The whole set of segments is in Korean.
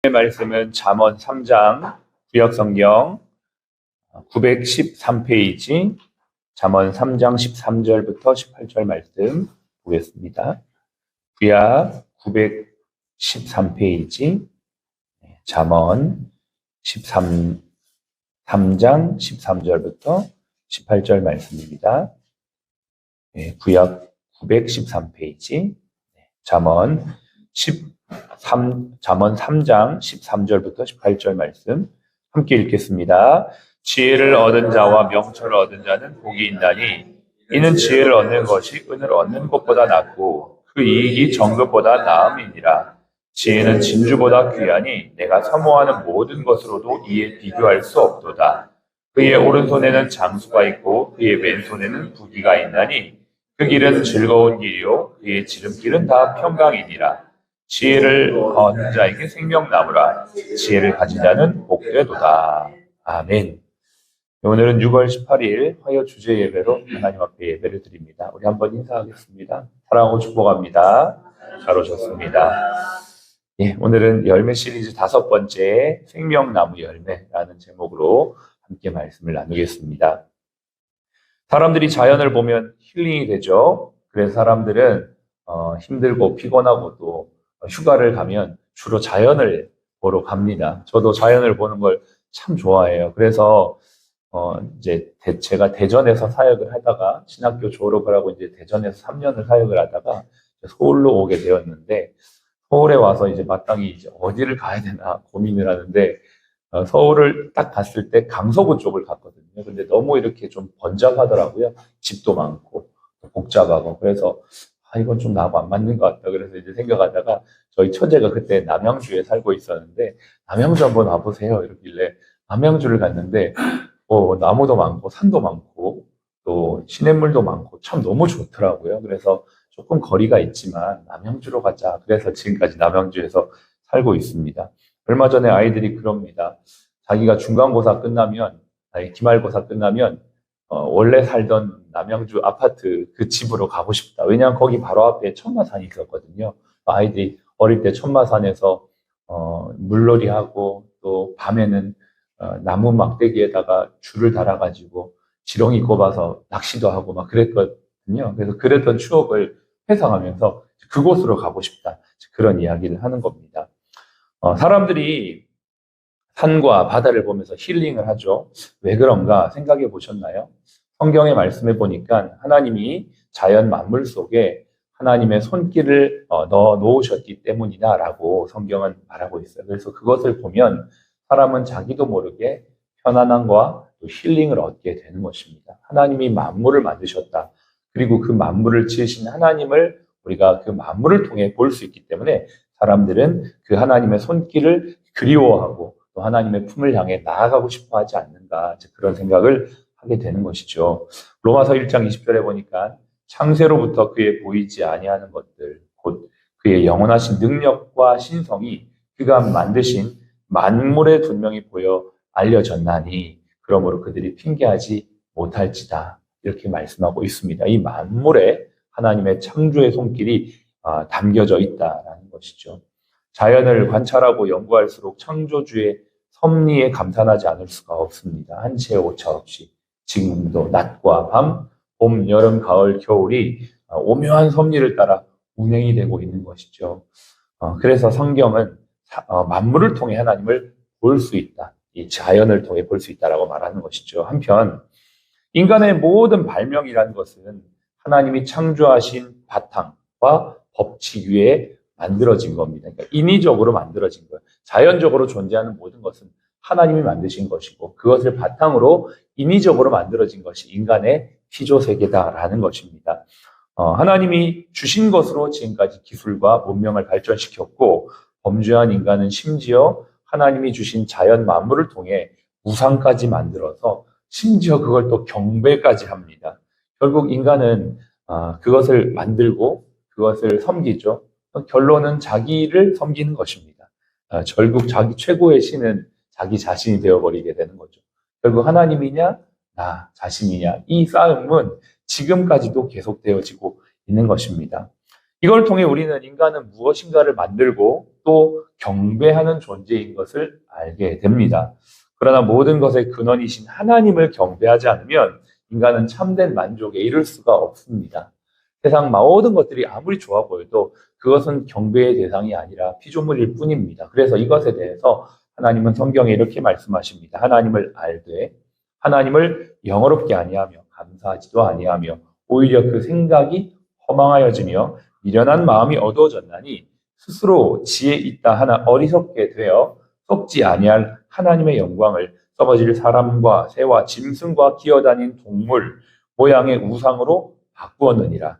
말씀은 잠언 3장 구약성경 913페이지 잠언 3장 13절부터 18절 말씀 보겠습니다. 구약 913페이지 잠언 3장 13절부터 18절 말씀입니다. 구약 913페이지 잠언 3장 13절부터 18절 말씀 함께 읽겠습니다. 지혜를 얻은 자와 명철을 얻은 자는 복이 있나니 이는 지혜를 얻는 것이 은을 얻는 것보다 낫고 그 이익이 정금보다 나음이니라. 지혜는 진주보다 귀하니 내가 사모하는 모든 것으로도 이에 비교할 수 없도다. 그의 오른손에는 장수가 있고 그의 왼손에는 부귀가 있나니 그 길은 즐거운 길이요 그의 지름길은 다 평강이니라. 지혜를 얻는 자에게 생명나무라. 지혜를 가진 자는 복되도다. 아멘. 오늘은 6월 18일 화요 주제 예배로 하나님 앞에 예배를 드립니다. 우리 한번 인사하겠습니다. 사랑하고 축복합니다. 잘 오셨습니다. 오늘은 열매 시리즈 5번째 생명나무 열매라는 제목으로 함께 말씀을 나누겠습니다. 사람들이 자연을 보면 힐링이 되죠. 그래서 사람들은 힘들고 피곤하고 또 휴가를 가면 주로 자연을 보러 갑니다. 저도 자연을 보는 걸 참 좋아해요. 그래서 이제 제가 대전에서 사역을 하다가 신학교 졸업을 하고 이제 대전에서 3년을 사역을 하다가 서울로 오게 되었는데 서울에 와서 이제 마땅히 이제 어디를 가야 되나 고민을 하는데 서울을 딱 갔을 때 강서구 쪽을 갔거든요. 근데 너무 이렇게 좀 번잡하더라고요. 집도 많고 복잡하고 그래서 이건 좀 나하고 안 맞는 것 같다. 그래서 이제 생각하다가 저희 처제가 그때 남양주에 살고 있었는데 남양주 한번 와보세요. 이러길래 남양주를 갔는데 나무도 많고 산도 많고 또 시냇물도 많고 참 너무 좋더라고요. 그래서 조금 거리가 있지만 남양주로 가자. 그래서 지금까지 남양주에서 살고 있습니다. 얼마 전에 아이들이 그럽니다. 자기가 중간고사 끝나면, 기말고사 끝나면 원래 살던 남양주 아파트 그 집으로 가고 싶다. 왜냐하면 거기 바로 앞에 천마산이 있었거든요. 아이들이 어릴 때 천마산에서 물놀이하고 또 밤에는 나무 막대기에다가 줄을 달아가지고 지렁이 꼽아서 낚시도 하고 막 그랬거든요. 그래서 그랬던 추억을 회상하면서 그곳으로 가고 싶다. 그런 이야기를 하는 겁니다. 사람들이 산과 바다를 보면서 힐링을 하죠. 왜 그런가 생각해 보셨나요? 성경에 말씀해 보니까 하나님이 자연 만물 속에 하나님의 손길을 넣어 놓으셨기 때문이다라고 성경은 말하고 있어요. 그래서 그것을 보면 사람은 자기도 모르게 편안함과 또 힐링을 얻게 되는 것입니다. 하나님이 만물을 만드셨다. 그리고 그 만물을 지으신 하나님을 우리가 그 만물을 통해 볼 수 있기 때문에 사람들은 그 하나님의 손길을 그리워하고 또 하나님의 품을 향해 나아가고 싶어 하지 않는가 그런 생각을 하게 되는 것이죠. 로마서 1장 20절에 보니까 창세로부터 그의 보이지 아니하는 것들 곧 그의 영원하신 능력과 신성이 그가 만드신 만물에 분명히 보여 알려졌나니 그러므로 그들이 핑계하지 못할지다 이렇게 말씀하고 있습니다. 이 만물에 하나님의 창조의 손길이 담겨져 있다라는 것이죠. 자연을 관찰하고 연구할수록 창조주의 섭리에 감탄하지 않을 수가 없습니다. 한치의 오차 없이 지금도 낮과 밤, 봄, 여름, 가을, 겨울이 오묘한 섭리를 따라 운행이 되고 있는 것이죠. 그래서 성경은 만물을 통해 하나님을 볼 수 있다. 이 자연을 통해 볼 수 있다라고 말하는 것이죠. 한편 인간의 모든 발명이라는 것은 하나님이 창조하신 바탕과 법칙 위에 만들어진 겁니다. 그러니까 인위적으로 만들어진 거예요. 자연적으로 존재하는 모든 것은 하나님이 만드신 것이고 그것을 바탕으로 인위적으로 만들어진 것이 인간의 피조세계다라는 것입니다. 하나님이 주신 것으로 지금까지 기술과 문명을 발전시켰고 범죄한 인간은 심지어 하나님이 주신 자연 만물을 통해 우상까지 만들어서 심지어 그걸 또 경배까지 합니다. 결국 인간은 그것을 만들고 그것을 섬기죠. 결론은 자기를 섬기는 것입니다. 결국 자기 최고의 신은 자기 자신이 되어버리게 되는 거죠. 결국 하나님이냐 나 자신이냐 이 싸움은 지금까지도 계속되어지고 있는 것입니다. 이걸 통해 우리는 인간은 무엇인가를 만들고 또 경배하는 존재인 것을 알게 됩니다. 그러나 모든 것의 근원이신 하나님을 경배하지 않으면 인간은 참된 만족에 이를 수가 없습니다. 세상 모든 것들이 아무리 좋아 보여도 그것은 경배의 대상이 아니라 피조물일 뿐입니다. 그래서 이것에 대해서 하나님은 성경에 이렇게 말씀하십니다. 하나님을 알되 하나님을 영어롭게 아니하며 감사하지도 아니하며 오히려 그 생각이 허망하여지며 미련한 마음이 어두워졌나니 스스로 지혜 있다 하나 어리석게 되어 속지 아니할 하나님의 영광을 썩어질 사람과 새와 짐승과 기어다닌 동물 모양의 우상으로 바꾸었느니라.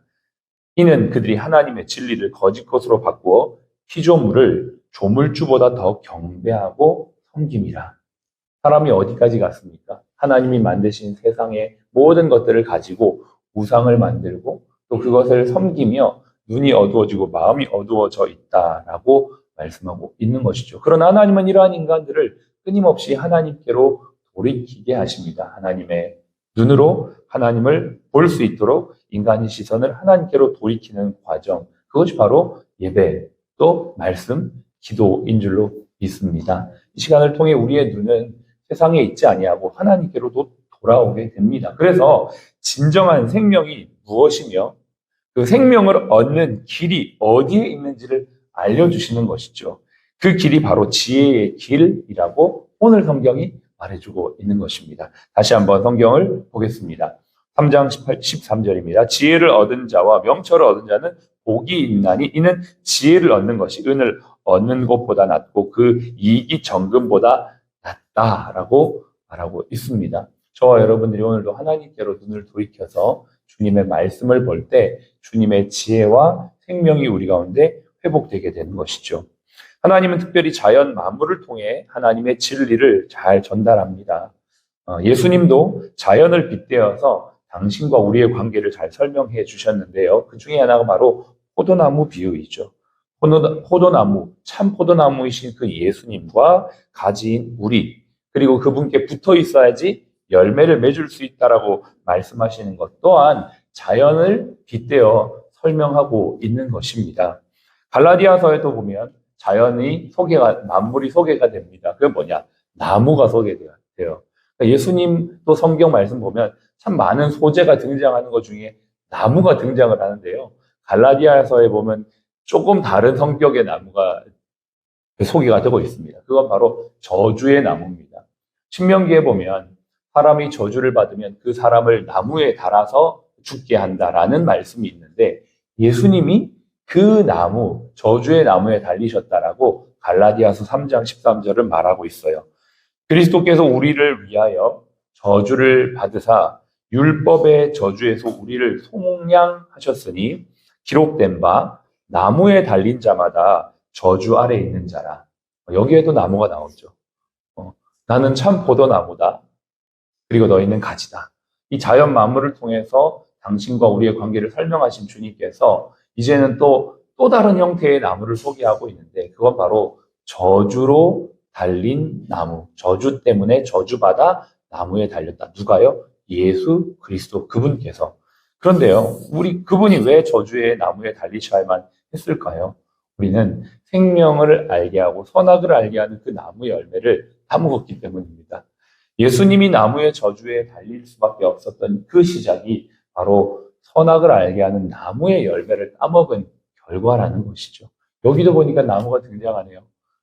이는 그들이 하나님의 진리를 거짓 것으로 바꾸어 피조물을 조물주보다 더 경배하고 섬김이라. 사람이 어디까지 갔습니까? 하나님이 만드신 세상의 모든 것들을 가지고 우상을 만들고 또 그것을 섬기며 눈이 어두워지고 마음이 어두워져 있다라고 말씀하고 있는 것이죠. 그러나 하나님은 이러한 인간들을 끊임없이 하나님께로 돌이키게 하십니다. 하나님의 눈으로 하나님을 볼 수 있도록 인간의 시선을 하나님께로 돌이키는 과정, 그것이 바로 예배, 또 말씀, 기도인 줄로 믿습니다. 이 시간을 통해 우리의 눈은 세상에 있지 아니하고 하나님께로도 돌아오게 됩니다. 그래서 진정한 생명이 무엇이며 그 생명을 얻는 길이 어디에 있는지를 알려주시는 것이죠. 그 길이 바로 지혜의 길이라고 오늘 성경이 말해주고 있는 것입니다. 다시 한번 성경을 보겠습니다. 3장 13절입니다. 지혜를 얻은 자와 명철을 얻은 자는 복이 있나니 이는 지혜를 얻는 것이 은을 얻는 것보다 낫고 그 이익이 정금보다 낫다라고 말하고 있습니다. 저와 여러분들이 오늘도 하나님께로 눈을 돌이켜서 주님의 말씀을 볼 때 주님의 지혜와 생명이 우리 가운데 회복되게 되는 것이죠. 하나님은 특별히 자연 만물을 통해 하나님의 진리를 잘 전달합니다. 예수님도 자연을 빗대어서 당신과 우리의 관계를 잘 설명해 주셨는데요. 그 중에 하나가 바로 포도나무 비유이죠. 포도나무, 참 포도나무이신 그 예수님과 가지인 우리, 그리고 그분께 붙어 있어야지 열매를 맺을 수 있다라고 말씀하시는 것 또한 자연을 빗대어 설명하고 있는 것입니다. 갈라디아서에도 보면 자연이 만물이 소개가 됩니다. 그게 뭐냐? 나무가 소개돼요. 그러니까 예수님도 성경 말씀 보면 참 많은 소재가 등장하는 것 중에 나무가 등장을 하는데요. 갈라디아서에 보면 조금 다른 성격의 나무가 소개가 되고 있습니다. 그건 바로 저주의 나무입니다. 신명기에 보면 사람이 저주를 받으면 그 사람을 나무에 달아서 죽게 한다라는 말씀이 있는데 예수님이 그 나무, 저주의 나무에 달리셨다라고 갈라디아서 3장 13절은 말하고 있어요. 그리스도께서 우리를 위하여 저주를 받으사 율법의 저주에서 우리를 속량하셨으니 기록된 바 나무에 달린 자마다 저주 아래 있는 자라. 여기에도 나무가 나오죠. 나는 참 포도나무다. 그리고 너희는 가지다. 이 자연 만물을 통해서 당신과 우리의 관계를 설명하신 주님께서 이제는 또 다른 형태의 나무를 소개하고 있는데 그건 바로 저주로 달린 나무. 저주 때문에 저주받아 나무에 달렸다. 누가요? 예수 그리스도 그분께서. 그런데요, 그분이 왜 저주의 나무에 달리셔야만 했을까요? 우리는 생명을 알게 하고 선악을 알게 하는 그 나무 열매를 따먹었기 때문입니다. 예수님이 나무의 저주에 달릴 수밖에 없었던 그 시작이 바로 선악을 알게 하는 나무의 열매를 따먹은 결과라는 것이죠. 여기도 보니까 나무가 등장하네요.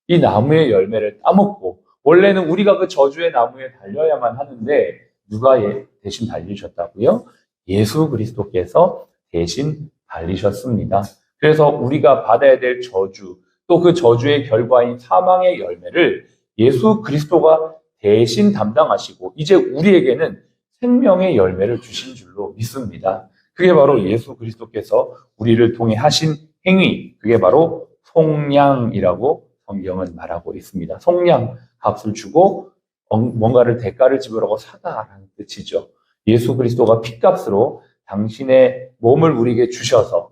이 나무의 열매를 따먹고 원래는 우리가 그 저주의 나무에 달려야만 하는데 누가 대신 달리셨다고요? 예수 그리스도께서 대신 달리셨습니다. 그래서 우리가 받아야 될 저주, 또 그 저주의 결과인 사망의 열매를 예수 그리스도가 대신 담당하시고 이제 우리에게는 생명의 열매를 주신 줄로 믿습니다. 그게 바로 예수 그리스도께서 우리를 통해 하신 행위, 그게 바로 속량이라고 성경은 말하고 있습니다. 속량, 값을 주고 뭔가를 대가를 지불하고 사다라는 뜻이죠. 예수 그리스도가 핏값으로 당신의 몸을 우리에게 주셔서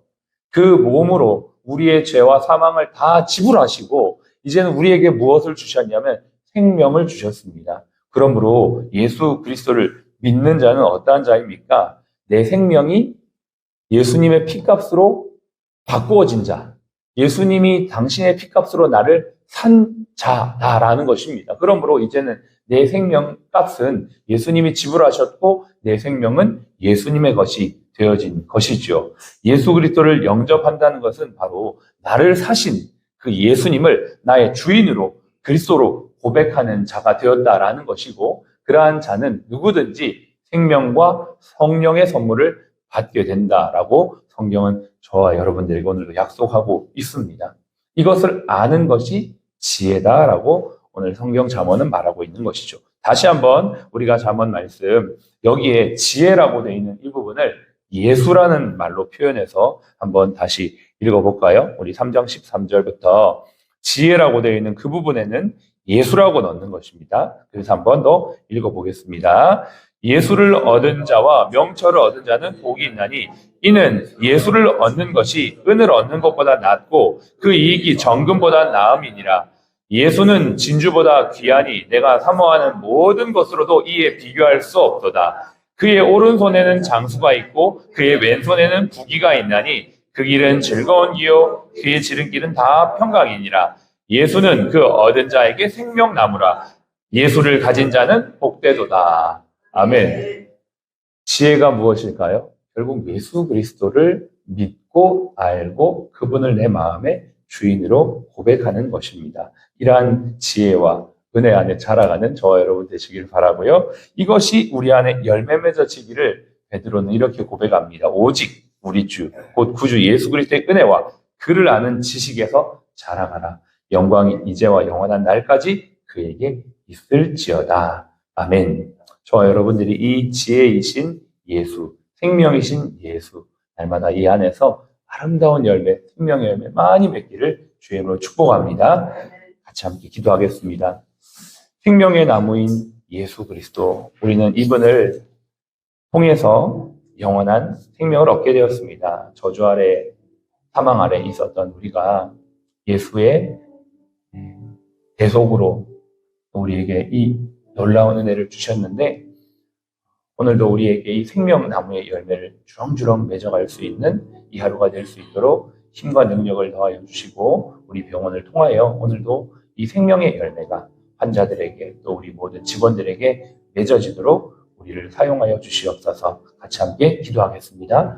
그 몸으로 우리의 죄와 사망을 다 지불하시고 이제는 우리에게 무엇을 주셨냐면 생명을 주셨습니다. 그러므로 예수 그리스도를 믿는 자는 어떠한 자입니까? 내 생명이 예수님의 핏값으로 바꾸어진 자, 예수님이 당신의 피값으로 나를 산 자다라는 것입니다. 그러므로 이제는 내 생명 값은 예수님이 지불하셨고 내 생명은 예수님의 것이 되어진 것이죠. 예수 그리스도를 영접한다는 것은 바로 나를 사신 그 예수님을 나의 주인으로 그리스도로 고백하는 자가 되었다라는 것이고, 그러한 자는 누구든지 생명과 성령의 선물을 받게 된다라고 성경은 저와 여러분들에게 오늘도 약속하고 있습니다. 이것을 아는 것이 지혜다라고 오늘 성경 잠언은 말하고 있는 것이죠. 다시 한번 우리가 잠언 말씀, 여기에 지혜라고 되어 있는 이 부분을 예수라는 말로 표현해서 한번 다시 읽어볼까요? 우리 3장 13절부터 지혜라고 되어 있는 그 부분에는 예수라고 넣는 것입니다. 그래서 한번 더 읽어보겠습니다. 예수를 얻은 자와 명철을 얻은 자는 복이 있나니 이는 예수를 얻는 것이 은을 얻는 것보다 낫고 그 이익이 정금보다 나음이니라. 예수는 진주보다 귀하니 내가 사모하는 모든 것으로도 이에 비교할 수 없도다. 그의 오른손에는 장수가 있고 그의 왼손에는 부귀가 있나니 그 길은 즐거운 길요 그의 지름길은 다 평강이니라. 예수는 그 얻은 자에게 생명나무라. 예수를 가진 자는 복되도다. 아멘. 지혜가 무엇일까요? 결국 예수 그리스도를 믿고 알고 그분을 내 마음의 주인으로 고백하는 것입니다. 이러한 지혜와 은혜 안에 자라가는 저와 여러분 되시길 바라고요. 이것이 우리 안에 열매 맺어지기를 베드로는 이렇게 고백합니다. 오직 우리 주, 곧 구주 예수 그리스도의 은혜와 그를 아는 지식에서 자라가라. 영광이 이제와 영원한 날까지 그에게 있을지어다. 아멘. 저와 여러분들이 이 지혜이신 예수, 생명이신 예수, 날마다 이 안에서 아름다운 열매, 생명의 열매 많이 맺기를 주의 이름으로 축복합니다. 같이 함께 기도하겠습니다. 생명의 나무인 예수 그리스도, 우리는 이분을 통해서 영원한 생명을 얻게 되었습니다. 저주 아래, 사망 아래 있었던 우리가 예수의 대속으로 우리에게 이 놀라운 은혜를 주셨는데, 오늘도 우리에게 이 생명나무의 열매를 주렁주렁 맺어갈 수 있는 이 하루가 될 수 있도록 힘과 능력을 더하여 주시고, 우리 병원을 통하여 오늘도 이 생명의 열매가 환자들에게 또 우리 모든 직원들에게 맺어지도록 우리를 사용하여 주시옵소서. 같이 함께 기도하겠습니다.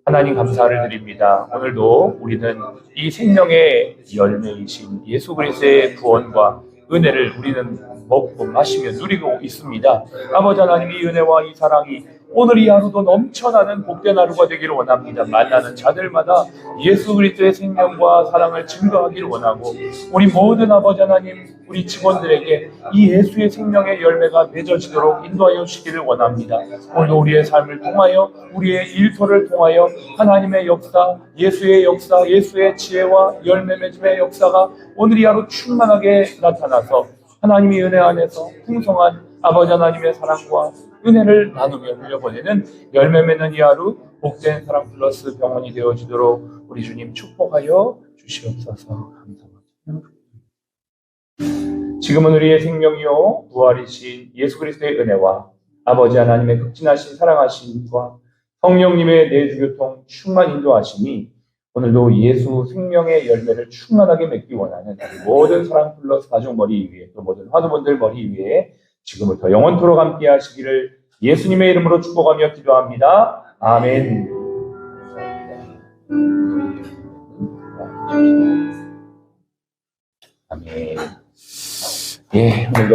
하나님 감사를 드립니다. 오늘도 우리는 이 생명의 열매이신 예수 그리스도의 구원과 은혜를 우리는 먹고 마시며 누리고 있습니다. 아버지 하나님, 이 은혜와 이 사랑이 오늘 이 하루도 넘쳐나는 복된 하루가 되기를 원합니다. 만나는 자들마다 예수 그리스도의 생명과 사랑을 증거하기를 원하고, 우리 모든 아버지 하나님, 우리 직원들에게 이 예수의 생명의 열매가 맺어지도록 인도하여 주시기를 원합니다. 오늘도 우리의 삶을 통하여, 우리의 일터를 통하여 하나님의 역사, 예수의 역사, 예수의 지혜와 열매 맺음의 역사가 오늘 이 하루 충만하게 나타나서 하나님의 은혜 안에서 풍성한 아버지 하나님의 사랑과 은혜를 나누며 흘려보내는 열매 맺는 이 하루 복된 사랑 플러스 병원이 되어지도록 우리 주님 축복하여 주시옵소서. 감사합니다. 지금은 우리의 생명이요 부활이신 예수 그리스도의 은혜와 아버지 하나님의 극진하신 사랑하심과 성령님의 내주교통 충만 인도하심이 오늘도 예수 생명의 열매를 충만하게 맺기 원하는 모든 사랑 플러스 가족 머리 위에, 또 모든 화두분들 머리 위에 지금부터 영원토록 함께 하시기를 예수님의 이름으로 축복하며 기도합니다. 아멘. 아멘. 예, 오늘도